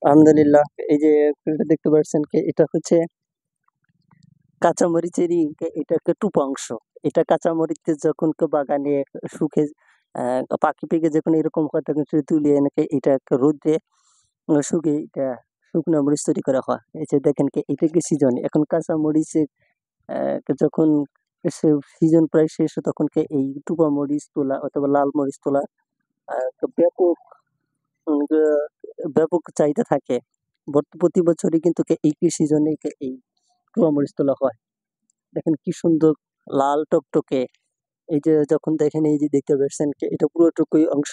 আলহামদুলিল্লাহ। এই যে এটা দেখতে পাচ্ছেন এটা হচ্ছে কাঁচামরিচেরই এটা একটা টুপা অংশ। এটা কাঁচামরিচের যখন বাগানে শুকে পাকে পেকে যখন এরকম হয় তখন সেটা তুলে এনে এটা রোদে শুকিয়ে এটা শুকনা মরিচ তৈরি করা হয়। এই যে দেখেন এটা কি সিজন। এখন কাঁচামরিচের যখন সিজন প্রায় শেষ হয় তখন এই টুপা মরিচ তোলা অথবা লাল মরিচ তোলা ব্যাপক উম আ ব্যাপক চাহিদা থাকে। প্রতি বছরই কিন্তু এই সিজনে এই টুপা মরিচ তোলা হয়। দেখেন কি সুন্দর লাল টকটকে। এই যে যখন দেখেন এই যে দেখতে পাচ্ছেন এটা পুরোটুকুই অংশ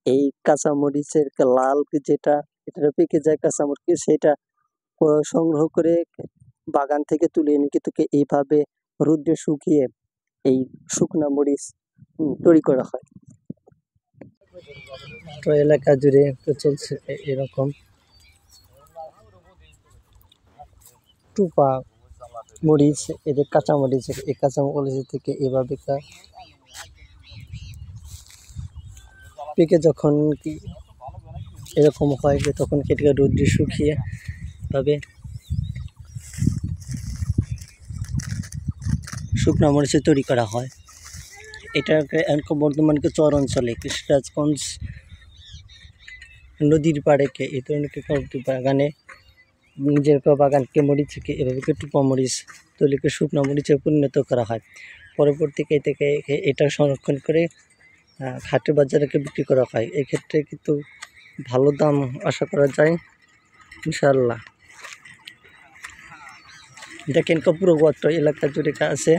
এই কাঁচা মরিচের লাল যেটা এটা পেকে যায় কাঁচামরিচ সেটা সংগ্রহ করে বাগান থেকে তুলে এনে কিন্তু এইভাবে রোদ্রে শুকিয়ে এই শুকনা মরিচ তৈরি করা হয়। তো এলাকা জুড়ে তো চলছে এরকম টুপা মরিচ এদের কাঁচা মরিচ এই কাঁচা মরিচ থেকে এভাবে পেকে যখন কি এরকম হয় যে তখন এটাকে রোদ্রে শুকিয়ে ভাবে শুকনা মরিচে তৈরি করা হয়। এটাকে বর্ধমানকে চর অঞ্চলে কৃষিরাজগঞ্জ নদীর পাড়ে এই ধরনের বাগানে নিজের বাগানকে মরিচকে এভাবে টুপা মরিচ তৈরি করে শুকনো মরিচে পরিণত করা হয়। পরবর্তীতে থেকে এটা সংরক্ষণ করে হাটে বাজারে বিক্রি করা হয়। এক্ষেত্রে কিন্তু ভালো দাম আশা করা যায় ইনশাআল্লাহ। দেখেন পুরো গর্ত এলাকা জুড়ে আছে।